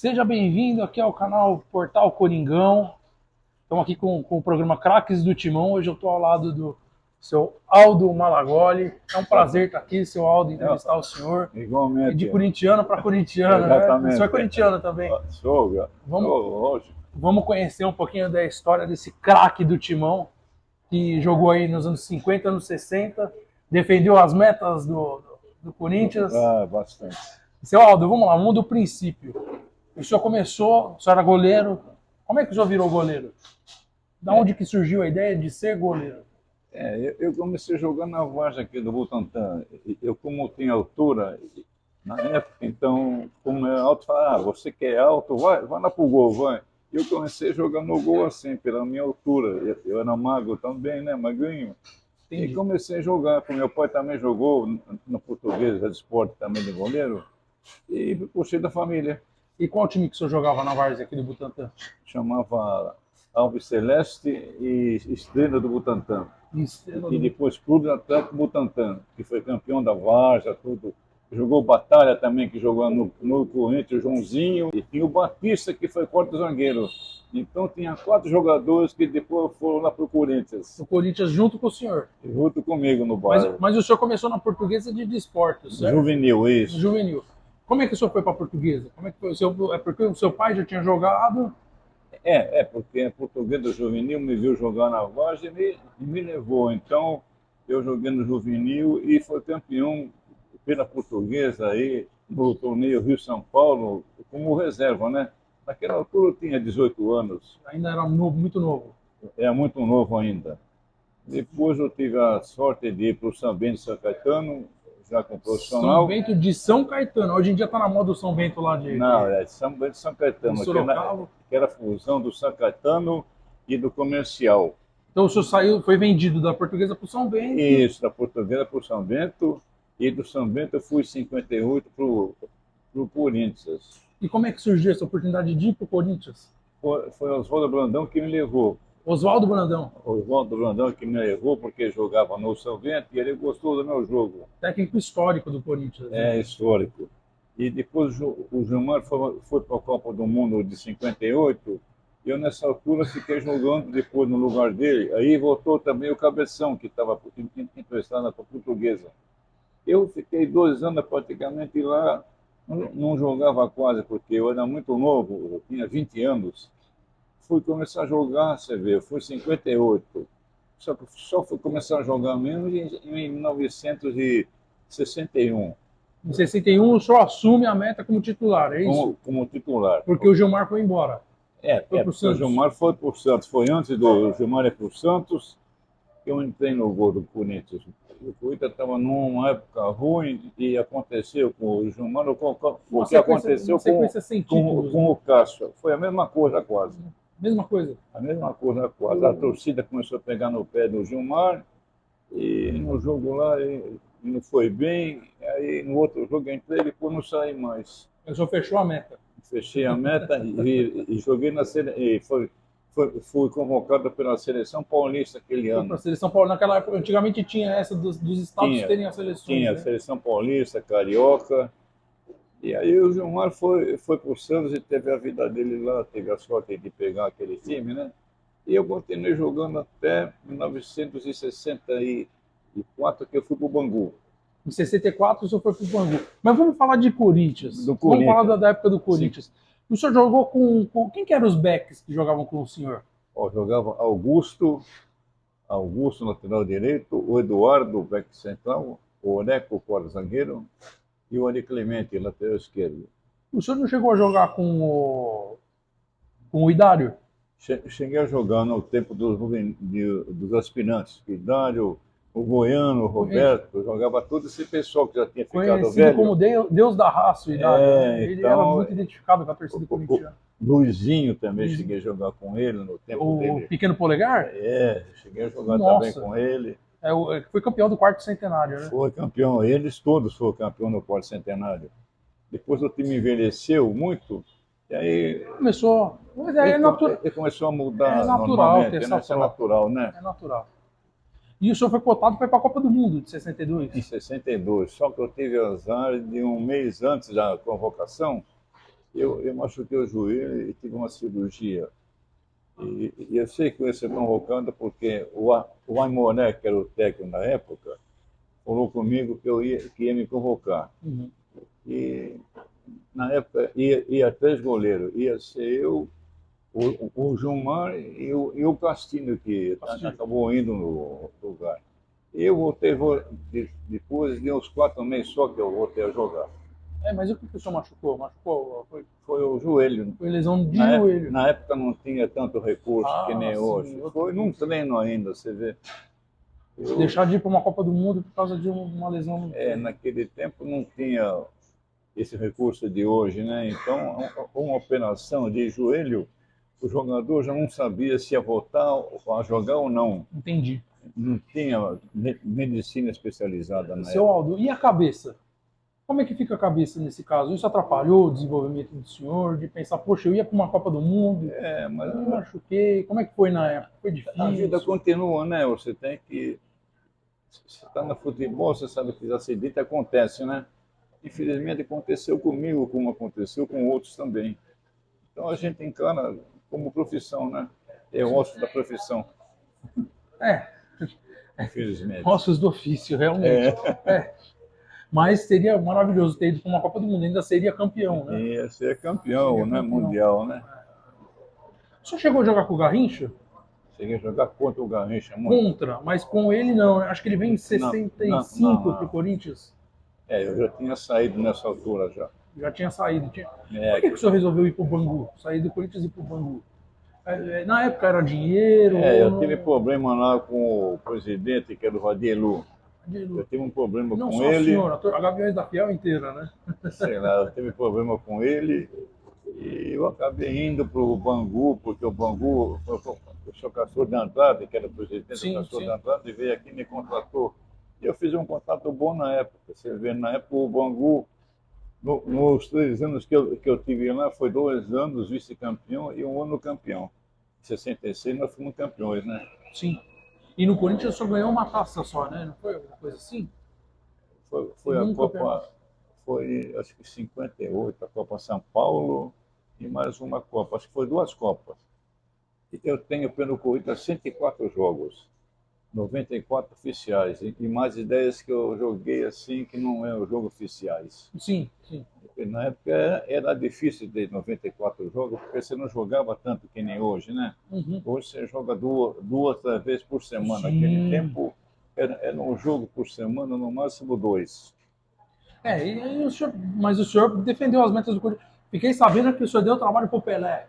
Seja bem-vindo aqui ao canal Portal Coringão. Estamos aqui com o programa Craques do Timão. Hoje eu estou ao lado do seu Aldo Malagoli. É um prazer estar aqui, seu Aldo, entrevistar o senhor. Igualmente. E de corintiano para corintiano, Exatamente. né? O senhor é corintiano também. Sou, Vamos conhecer um pouquinho da história desse craque do Timão, que jogou aí nos anos 50, anos 60, defendeu as metas do Corinthians. Bastante. Seu Aldo, vamos lá, vamos do princípio. O senhor começou, o senhor era goleiro. Como é que o senhor virou goleiro? Da onde que surgiu a ideia de ser goleiro? Eu comecei jogando na Vargem aqui do Butantã. Eu, como tinha altura, na época, então, como é alto, falava, você que é alto, vai lá pro gol, vai. E eu comecei jogando no gol assim, pela minha altura. Eu era magro também, né, magrinho. Entendi. E comecei a jogar, porque meu pai também jogou no Portuguesa de Esporte, também de goleiro, e puxei da família. E qual time que o senhor jogava na Várzea aqui do Butantã? Chamava Alves Celeste e Estrela do Butantã. E depois Clube Atlético Butantã, que foi campeão da Várzea, tudo. Jogou Batalha também, que jogou no Corinthians, o Joãozinho. E tinha o Batista, que foi quarto-zagueiro. Então tinha 4 jogadores que depois foram lá para o Corinthians. O Corinthians junto com o senhor? Junto comigo no bairro. Mas o senhor começou na Portuguesa de Desportos, certo? Juvenil, isso. Juvenil. Como é que o senhor foi para a Portuguesa? Como é que foi? É porque o seu pai já tinha jogado? Porque a Portuguesa Juvenil me viu jogar na Vargem e me levou. Então, eu joguei no Juvenil e fui campeão pela Portuguesa aí, no torneio Rio-São Paulo, como reserva, né? Naquela altura eu tinha 18 anos. Ainda era novo, muito novo. Era muito novo ainda. Depois eu tive a sorte de ir para o São Bento de São Caetano, já com profissional. São Bento de São Caetano. Hoje em dia está na moda o São Bento lá de... Não, é São Bento de São Caetano, que era a fusão do São Caetano e do Comercial. Então o senhor foi vendido da Portuguesa para o São Bento? Isso, da Portuguesa para o São Bento. E do São Bento eu fui em 58 para o Corinthians. E como é que surgiu essa oportunidade de ir para o Corinthians? Foi o Oswaldo Brandão que me levou. Oswaldo Brandão? Oswaldo Brandão que me levou, porque jogava no São Bento e ele gostou do meu jogo. Técnico histórico do Corinthians. Né? Histórico. E depois o Gilmar foi para a Copa do Mundo de 58, e eu nessa altura fiquei jogando depois no lugar dele. Aí voltou também o Cabeção, que estava emprestado para a Portuguesa. Eu fiquei 2 anos praticamente lá, não jogava quase, porque eu era muito novo, eu tinha 20 anos. Fui começar a jogar, você vê, eu fui em 58. Só fui começar a jogar mesmo em 1961. Em 61 o senhor assume a meta como titular, é isso? Como titular. Porque o Gilmar foi embora. Porque o Gilmar foi para o Santos. Foi antes do Gilmar ir para o Santos que eu entrei no gol do Corinthians. O Corinthians estava numa época ruim e aconteceu com o Gilmar o que aconteceu com o Cássio. Foi a mesma coisa quase. Mesma coisa? A mesma coisa quase. A torcida começou a pegar no pé do Gilmar e no jogo lá ele não foi bem. Aí no outro jogo eu entrei e depois não saí mais. O senhor fechou a meta? Fechei a meta e joguei na seleção. Fui convocado pela Seleção Paulista aquele ano. Para a Seleção Paulista, naquela época, antigamente tinha essa dos estados terem as seleções. Tinha, né? Seleção Paulista, Carioca. E aí o Gilmar foi para o Santos e teve a vida dele lá, teve a sorte de pegar aquele time, né? E eu continuei jogando até 1964, que eu fui para o Bangu. Em 64 o senhor foi para o Bangu. Mas vamos falar de Corinthians. Vamos falar da época do Corinthians. Sim. O senhor jogou com... Quem que eram os backs que jogavam com o senhor? Jogava Augusto, lateral direito, o Eduardo, back central, o Oreco, quarto zagueiro, e o Ari Clemente, lateral esquerdo. O senhor não chegou a jogar com o Idário? Cheguei a jogar no tempo dos aspirantes. Idário, o Goiano, o Roberto, jogava todo esse pessoal que já tinha ficado velho. Como Deus da raça, o Idário. Ele era muito identificado com a torcida corintiana. Luizinho também cheguei a jogar com ele no tempo dele. O Pequeno Polegar? Cheguei a jogar também com ele. Foi campeão do quarto centenário, né? Foi campeão, eles todos foram campeão no quarto centenário. Depois o time envelheceu muito, e aí... Começou... Ele começou a mudar. É natural, né? Isso é natural, né? É natural. E o senhor foi cotado para ir para a Copa do Mundo de 62? Em 62, só que eu tive azar de um mês antes da convocação, eu machuquei o joelho e tive uma cirurgia. E eu sei que eu ia ser convocado porque o Aimoré, que era o técnico na época, falou comigo que ia me convocar. Uhum. E na época ia três goleiros, ia ser eu, o Gilmar e o Castilho, que Castilho. acabou indo no lugar. E eu voltei, depois de uns 4 meses só que eu voltei a jogar. Mas o que que o senhor machucou? Machucou? Foi o joelho. Foi lesão de joelho. Na época não tinha tanto recurso que nem sim, hoje. Foi num treino ainda, você vê. Deixar de ir para uma Copa do Mundo por causa de uma lesão. Naquele tempo não tinha esse recurso de hoje, né? Então, uma operação de joelho, o jogador já não sabia se ia voltar a jogar ou não. Entendi. Não tinha medicina especializada na Seu época. Aldo, e a cabeça? Como é que fica a cabeça nesse caso? Isso atrapalhou o desenvolvimento do senhor? De pensar, poxa, eu ia para uma Copa do Mundo, Mas eu me machuquei. Como é que foi na época? Foi a vida difícil? continua, né? Você tem que... Você está no futebol, você sabe que os acidentes acontecem, né? Infelizmente aconteceu comigo, como aconteceu com outros também. Então a gente encara como profissão, né? É o osso da profissão, É, infelizmente. ossos do ofício, realmente. Mas seria maravilhoso ter ido para uma Copa do Mundo, ainda seria campeão, né? E ser campeão, Seria né? campeão. Mundial, né? O senhor chegou a jogar com o Garrincha? Cheguei a jogar contra o Garrincha muito. Contra, mas com ele não. Acho que ele veio em 65 para o Não. Corinthians. Eu já tinha saído nessa altura já. Já tinha saído. Por É, que o senhor resolveu ir para o Bangu? Sair do Corinthians e ir para o Bangu? Na época era dinheiro? eu tive problema lá com o presidente, que era o Vadielu. Eu tive um problema Não com só o ele, senhor, a Gaviões da Fiel inteira, né? sei lá, eu tive problema com ele e eu acabei indo para o Bangu, porque o Bangu, o senhor Castor de Andrade, que era o presidente do Castor de Andrade, veio aqui e me contratou. E eu fiz um contrato bom na época. Você vê, na época o Bangu, nos 3 anos que eu tive lá, foi 2 anos vice-campeão e 1 ano campeão. Em 66 nós fomos campeões, né? Sim. E no Corinthians só ganhou uma taça só, né? Não foi alguma coisa assim? Foi a Copa, foi acho que 58, a Copa São Paulo e mais uma Copa. Acho que foi 2 Copas. E eu tenho pelo Corinthians 104 jogos, 94 oficiais e mais ideias que eu joguei assim que não eram jogos oficiais. Sim, sim. Porque na época era difícil ter 94 jogos, porque você não jogava tanto que nem hoje, né? Uhum. Hoje você joga duas 3 vezes por semana. Sim. Naquele tempo era um jogo por semana, no máximo 2. Mas o senhor defendeu as metas do Corinthians. Fiquei sabendo que o senhor deu trabalho pro Pelé.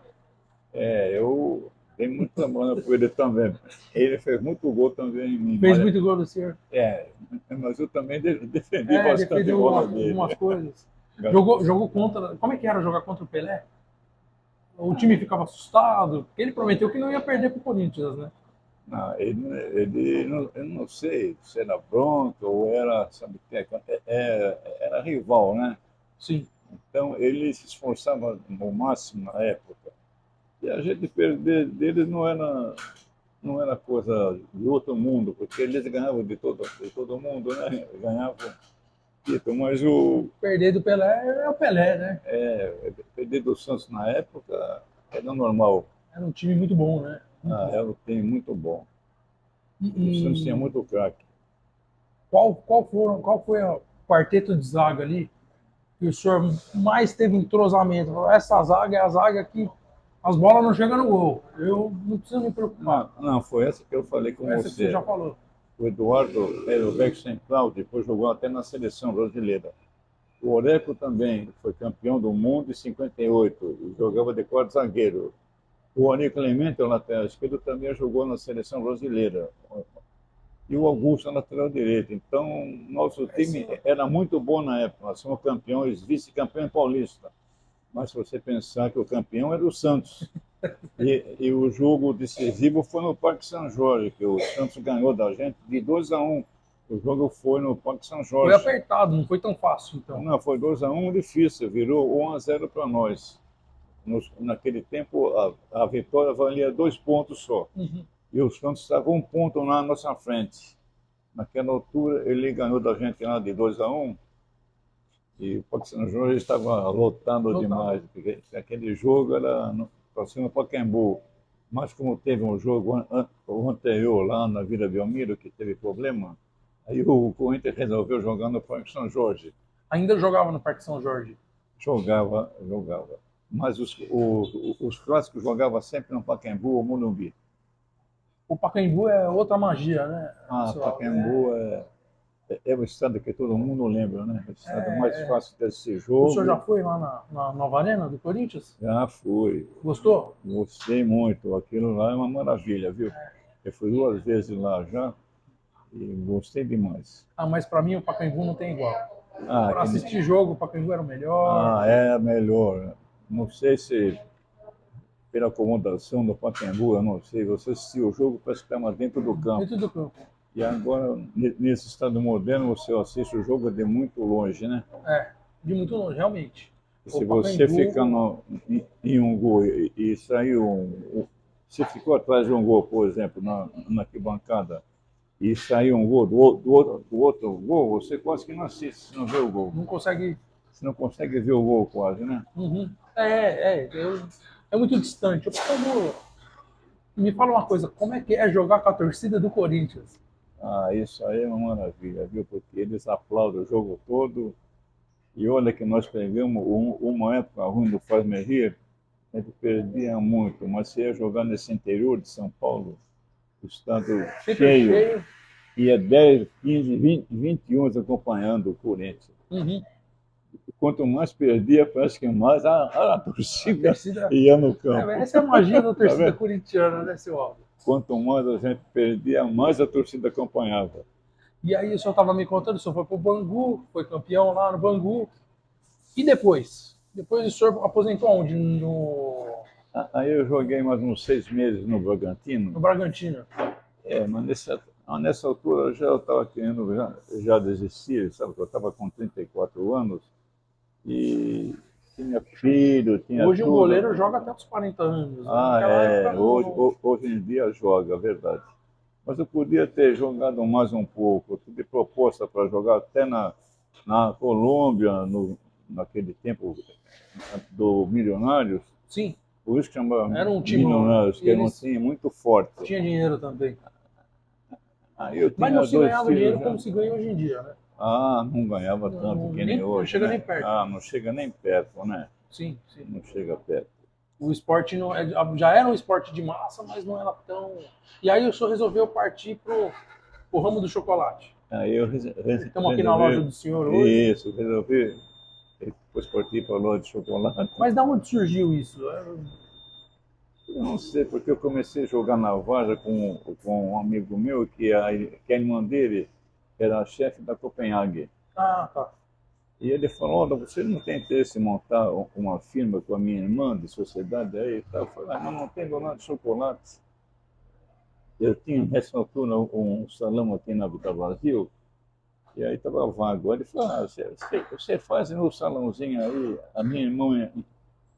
Eu tenho muito trabalho com ele também. Ele fez muito gol também em mim. Fez muito gol do senhor. Mas eu também defendi bastante Defendeu bola dele. algumas coisas. Jogou contra. Como é que era jogar contra o Pelé? O time ficava assustado, porque ele prometeu que não ia perder pro Corinthians, né? Não, eu não sei se era bronca ou era, sabe, era rival, né? Sim. Então ele se esforçava ao máximo na época. E a gente perder deles não era coisa de outro mundo, porque eles ganhavam de todo mundo, né? Ganhavam título, mas Perder do Pelé é o Pelé, né? perder do Santos na época era normal. Era um time muito bom, né? Era um time muito bom. O Santos tinha muito craque. Qual foi o quarteto de zaga ali que o senhor mais teve entrosamento? Essa zaga é a zaga que as bolas não chegam no gol. Eu não preciso me preocupar. Não, foi essa que eu falei com Essa que você já falou. O Eduardo era o back central, depois jogou até na seleção brasileira. O Oreco também foi campeão do mundo em 58 e jogava de quarto zagueiro. O Oni Clemente, o lateral esquerdo, também jogou na seleção brasileira. E o Augusto, lateral direito. Então, nosso time era muito bom na época. Nós somos campeões, vice-campeão paulista. Mas se você pensar que o campeão era o Santos. E o jogo decisivo foi no Parque São Jorge, que o Santos ganhou da gente de 2-1. O jogo foi no Parque São Jorge. Foi apertado, não foi tão fácil, então. Não, foi 2-1 difícil, virou 1-0 para nós. Naquele tempo, a vitória valia 2 pontos só. Uhum. E o Santos estava 1 ponto na nossa frente. Naquela altura, ele ganhou da gente lá de 2-1. E o Parque São Jorge estava lotado Lotado. demais, porque aquele jogo era para cima do Pacaembu. Mas como teve um jogo o anterior lá na Vila Belmiro, que teve problema, aí o Corinthians resolveu jogar no Parque São Jorge. Ainda jogava no Parque São Jorge. Jogava. Mas os clássicos jogavam sempre no Pacaembu ou Morumbi. O Pacaembu é outra magia, né, pessoal? Pacaembu é o estado que todo mundo lembra, né? O estado mais É, fácil desse o senhor já jogo. foi lá na Nova Arena do Corinthians? Já fui. Gostou? Gostei muito. Aquilo lá é uma maravilha, viu? Eu fui 2 vezes lá já e gostei demais. Ah, mas para mim o Pacaembu não tem igual. Para Que, assistir jogo, o Pacaembu era o melhor. é melhor. Não sei se pela acomodação do Pacaembu, eu não sei. Você assistiu o jogo, parece que estava dentro do campo. Dentro do campo. E agora, nesse estado moderno, você assiste o jogo de muito longe, né? É, de muito longe, realmente. Se O você Pacaembu, ficar em um gol e sair se ficou atrás de um gol, por exemplo, na arquibancada, e sair um gol do outro gol, você quase que não assiste, se não vê o gol. não consegue. Você não consegue ver o gol quase, né? Uhum. É muito distante. O Pacaembu, me fala uma coisa, como é que é jogar com a torcida do Corinthians? Isso aí é uma maravilha, viu? Porque eles aplaudem o jogo todo. E olha que nós pegamos uma época ruim do Faz-me Rir, a gente perdia muito, mas se ia jogar nesse interior de São Paulo, o estado Sempre cheio, cheio. ia 10, 15, 20, 21 acompanhando o Corinthians. Uhum. Quanto mais perdia, parece que mais a torcida Torcida. ia no campo. Essa é a magia da Tá torcida vendo? corintiana, né, seu Aldo? Quanto mais a gente perdia, mais a torcida acompanhava. E aí o senhor estava me contando, o senhor foi pro Bangu, foi campeão lá no Bangu. E depois? Depois o senhor aposentou onde? Aí eu joguei mais uns 6 meses no No Bragantino. Bragantino. Mas nessa altura eu já estava querendo já desistir, sabe? Eu estava com 34 anos e tinha filho, tinha Hoje um tudo. goleiro joga até os 40 anos. Né? Naquela época Hoje em dia joga, é verdade. Mas eu podia ter jogado mais um pouco. Eu tive proposta para jogar até na Colômbia, naquele tempo do Milionários. Sim, Por isso que chamava era um timão, né? Milionários, E que era um eles time muito forte. tinham dinheiro também. Aí eu Mas não tinha se 2 ganhava filhos dinheiro já. como se ganha hoje em dia, né? Não ganhava tanto que nem Não hoje, chega né? nem perto. Não chega nem perto, né? Sim, sim. Não chega perto. O esporte não já era um esporte de massa, mas não era tão. E aí o senhor resolveu partir pro ramo do chocolate. Aí eu Estamos aqui na loja do senhor hoje. Isso, resolvi. Depois parti para a loja de chocolate. Mas da onde surgiu isso? Eu não sei, porque eu comecei a jogar na Varja com um amigo meu, que a irmã dele era a chefe da Copenhague. Ah, tá. E ele falou, olha, você não tem interesse em montar uma firma com a minha irmã de sociedade aí e tal? Eu falei, mas não tem lá de chocolates. Eu tinha nessa altura um salão aqui na Vila Brasil, e aí estava vago. Ele falou, você faz no salãozinho aí, a minha irmã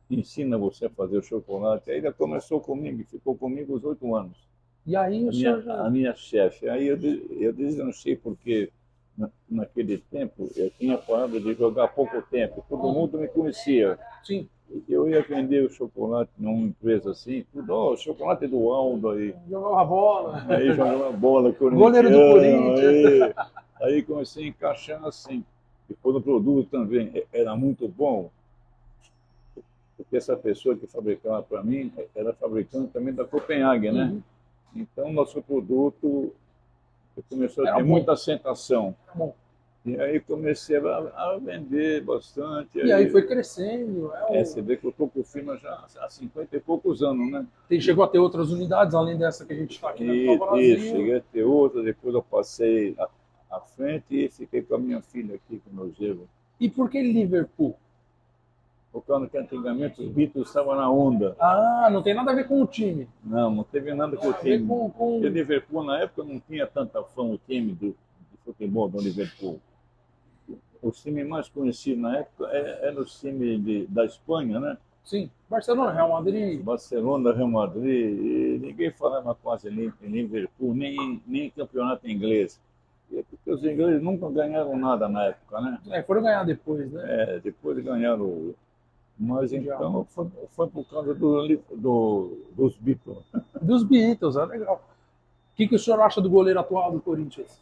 ensina você a fazer o chocolate. Aí ele começou comigo, ficou comigo os 8 anos. E aí o senhor já. A minha chefe. Aí eu deslanchei porque naquele tempo eu tinha parado de jogar há pouco tempo. Todo mundo me conhecia. Sim. Eu ia vender o chocolate numa empresa assim, tudo, o chocolate do Aldo aí. Jogava bola. Aí jogava bola, Goleiro do Corinthians. Aí comecei a encaixar assim. E quando o produto também era muito bom, porque essa pessoa que fabricava para mim era fabricante também da Copenhague, né? Uhum. Então, nosso produto começou a Era ter bom. muita aceitação. Tá bom. E aí comecei a vender bastante. E aí foi crescendo. Você vê que eu estou com firma já há 50 e poucos anos, né? Chegou a ter outras unidades, além dessa que a gente está aqui na E Brasil. cheguei a ter outra, depois eu passei à frente e fiquei com a minha filha aqui, com o meu genro. E por que Liverpool? Por causa que antigamente os Beatles estavam na onda. Ah, não tem nada a ver com o time. Não teve nada com o time. Porque Liverpool, na época, não tinha tanta fama o time de futebol do Liverpool. Os times mais conhecidos na época eram os times da Espanha, né? Sim, Barcelona, Real Madrid. Barcelona, Real Madrid, e ninguém falava quase em Liverpool, nem em campeonato inglês. É porque os ingleses nunca ganharam nada na época, né? Foram ganhar depois, né? Depois ganharam. Mas Mundial. então foi por causa dos Beatles. Dos Beatles, é legal. O que o senhor acha do goleiro atual do Corinthians?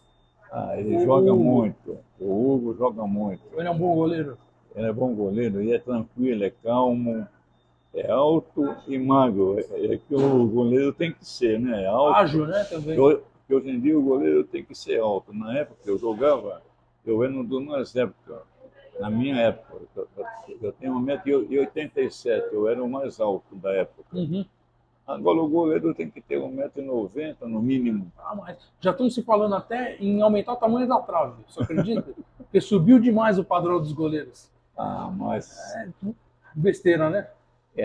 Ele O joga Hugo. muito. O Hugo joga muito. Ele é um bom goleiro? Ele é bom goleiro e é tranquilo, é calmo, é alto e magro. É que o goleiro tem que ser, né? Alto. Ágil, né? Também. Porque hoje em dia o goleiro tem que ser alto. Na época que eu jogava, eu era nas épocas. Na minha época, eu tenho 1,87 m, eu era o mais alto da época. Uhum. Agora o goleiro tem que ter 1,90 m no mínimo. Mas já estão se falando até em aumentar o tamanho da trave, você acredita? Porque subiu demais o padrão dos goleiros. Mas Besteira, né?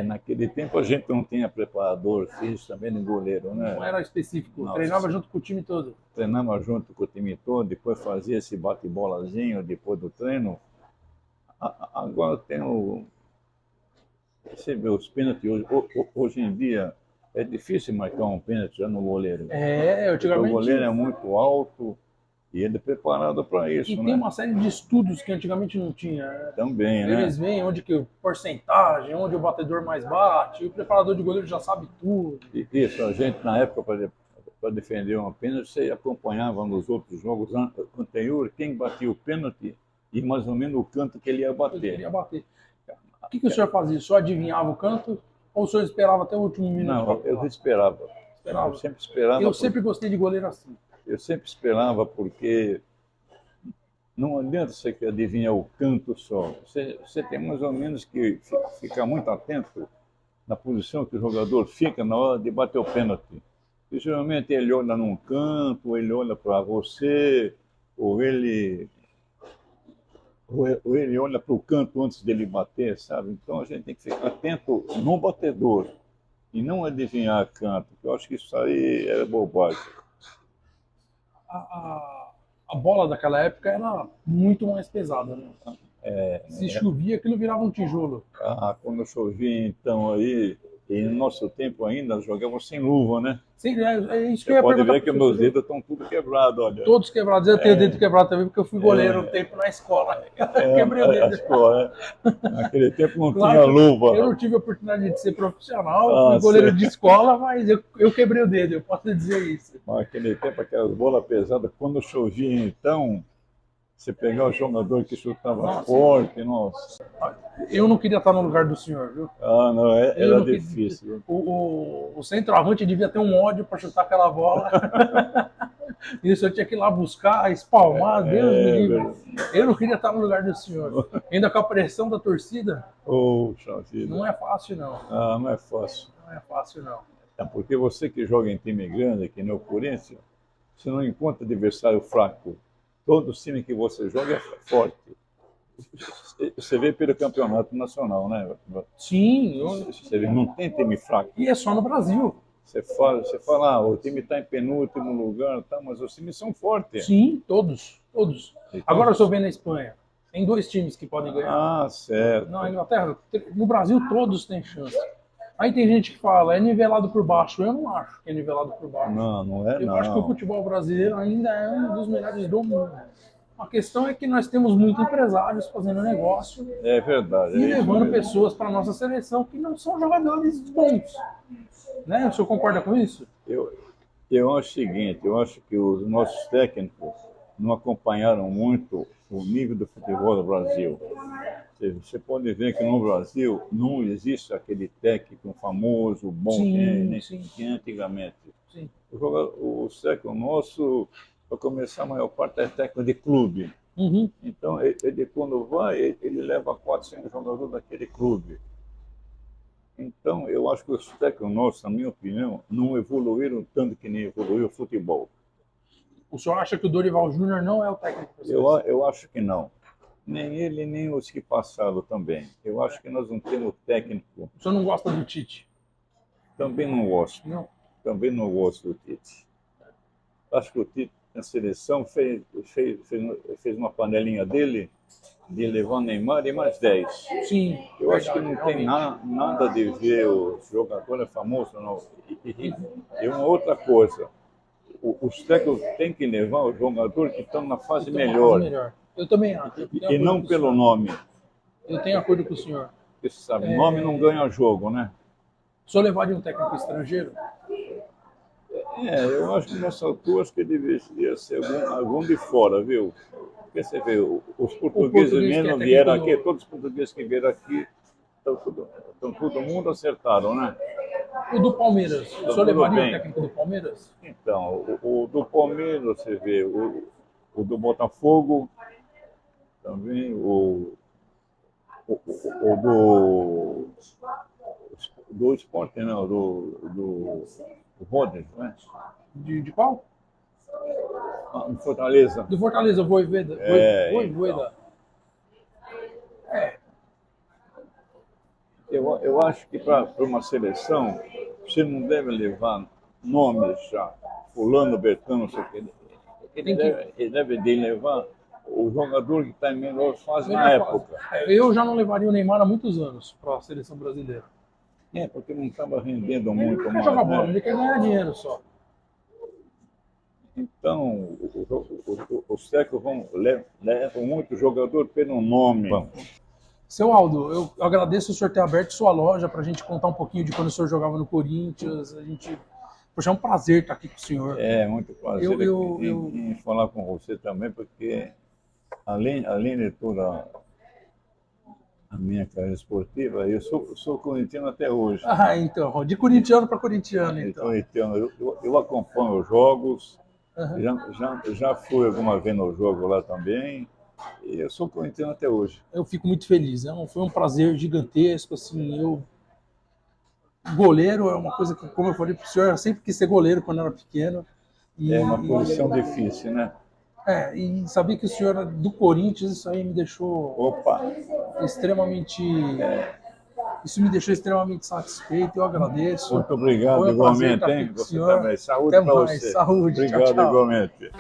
naquele tempo a gente não tinha preparador físico também nem goleiro, né? Não era específico, Nossa. treinava junto com o time todo. Treinava junto com o time todo, depois fazia esse bate-bolazinho depois do treino. Agora tem você vê os pênaltis hoje em dia, é difícil marcar um pênalti já no goleiro. Antigamente. O goleiro é muito alto e ele é preparado para isso, E né? tem uma série de estudos que antigamente não tinha. Também, né? Eles veem onde que porcentagem, onde o batedor mais bate, e o preparador de goleiro já sabe tudo. Isso, a gente na época, para defender uma pênalti, você acompanhava nos outros jogos anteriores quem batia o pênalti e mais ou menos o canto que ele ia bater. Ele queria bater. O que o senhor fazia? O senhor adivinhava o canto ou o senhor esperava até o último minuto? Não, eu esperava. Eu sempre esperava. Eu sempre gostei de goleiro assim. Eu sempre esperava porque não adianta você adivinhar o canto só. Você tem mais ou menos que ficar muito atento na posição que o jogador fica na hora de bater o pênalti. E geralmente ele olha num canto, ou ele olha para você, ou ele olha para o canto antes dele bater, sabe? Então a gente tem que ficar atento no batedor e não adivinhar canto. Eu acho que isso aí é bobagem. A bola daquela época era muito mais pesada, né? Se chovia, aquilo virava um tijolo. Quando chovia, então, aí, e no nosso tempo ainda, jogávamos sem luva, né? Sim, é isso que Você eu ia pode perguntar. ver que meus dedos estão tudo quebrados, olha. Todos quebrados. Eu tenho o dedo quebrado também, porque eu fui goleiro um tempo na escola. Quebrei o dedo. Naquele tempo não tinha luva. Eu não tive a oportunidade de ser profissional, fui goleiro de escola, mas eu quebrei o dedo, eu posso dizer isso. Mas naquele tempo, aquelas bolas pesadas, quando chovia, então, você pegava o jogador que chutava forte, nossa. Eu não queria estar no lugar do senhor, viu? Não, era difícil. O centroavante devia ter um ódio para chutar aquela bola. Isso eu tinha que ir lá buscar, espalmar, Deus me livre. Eu não queria estar no lugar do senhor. Ainda com a pressão da torcida. Poxa vida. Não é fácil, não. Não é fácil. Não é fácil, não. Porque você que joga em time grande, que nem o Corinthians, você não encontra adversário fraco. Todo time que você joga é forte. Você vê pelo campeonato nacional, né? Sim. Você vê, não tem time fraco. E é só no Brasil. Você fala, o time está em penúltimo lugar, tá, mas os times são fortes. Sim, todos. Então, agora eu estou vendo a Espanha. Tem 2 times que podem ganhar. Certo. Na Inglaterra, no Brasil todos têm chance. Aí tem gente que fala, é nivelado por baixo. Eu não acho que é nivelado por baixo. Não é. Eu acho que o futebol brasileiro ainda é um dos melhores do mundo. A questão é que nós temos muitos empresários fazendo negócio. É verdade. E levando pessoas para a nossa seleção que não são jogadores bons. Né? O senhor concorda com isso? Eu acho o seguinte, eu acho que os nossos técnicos não acompanharam muito o nível do futebol do Brasil. Você pode ver que no Brasil não existe aquele técnico famoso, bom, que tinha antigamente. Sim. O técnico nosso, para começar, a maior parte é técnico de clube. Uhum. Então, ele quando vai, ele leva 400 jogadores daquele clube. Então, eu acho que os técnicos nossos, na minha opinião, não evoluíram tanto que nem evoluiu o futebol. O senhor acha que o Dorival Júnior não é o técnico? Eu acho que não. Nem ele, nem os que passaram também. Eu acho que nós não temos técnico. O senhor não gosta do Tite? Também não gosto. Não. Também não gosto do Tite. Acho que o Tite, na seleção, fez uma panelinha dele de levar o Neymar e mais 10. Sim. Eu acho que não tem nada de ver o jogador é famoso, não. E uma outra coisa, os técnicos têm que levar os jogadores que estão na fase Então, uma melhor, fase melhor. Eu também acho. Eu tenho e acordo não com o pelo senhor. nome. Eu tenho acordo com o senhor. Porque você sabe, nome não ganha jogo, né? O senhor levaria um técnico estrangeiro? Eu acho que nessa altura acho que deveria ser algum de fora, viu? Porque você vê, os portugueses português que é mesmo técnico vieram do- aqui, todos os portugueses que vieram aqui, todo mundo acertaram, né? O do Palmeiras. O senhor tudo levaria o bem. técnico do Palmeiras? Então, o do Palmeiras, você vê, o do Botafogo, também, o do Sport, não, do Rodgers, né? De qual? Em Fortaleza. Do Fortaleza, o Voivoda. Voivoda. Eu acho que para uma seleção, você não deve levar nomes já, fulano, Bertano, não sei o quê. Ele deve de levar o jogador que está em melhor fase na Melhor fase. época. Eu já não levaria o Neymar há muitos anos para a seleção brasileira. Porque não estava rendendo Ele muito não quer mais, jogar bola, né? ele quer ganhar dinheiro só. Então, os técnicos levam muito jogador pelo nome. Seu Aldo, eu agradeço o senhor ter aberto sua loja para a gente contar um pouquinho de quando o senhor jogava no Corinthians. Poxa, é um prazer estar aqui com o senhor. É muito prazer Eu- em falar com você também, porque além de toda a minha carreira esportiva, eu sou corintiano até hoje. Então, de corintiano para corintiano, então. Corintiano, eu acompanho os jogos, Aham. já fui alguma vez no jogo lá também, e eu sou corintiano até hoje. Eu fico muito feliz. Foi um prazer gigantesco. Assim, goleiro é uma coisa que, como eu falei para o senhor, eu sempre quis ser goleiro quando era pequeno. É uma posição difícil, né? E saber que o senhor era do Corinthians, isso aí me deixou Opa! extremamente. Isso me deixou extremamente satisfeito. Eu agradeço. Muito obrigado, Foi um prazer igualmente, estar aqui hein? com o Você senhor. também. Saúde Até para mais. você. Saúde. Tchau, Obrigado, tchau. igualmente.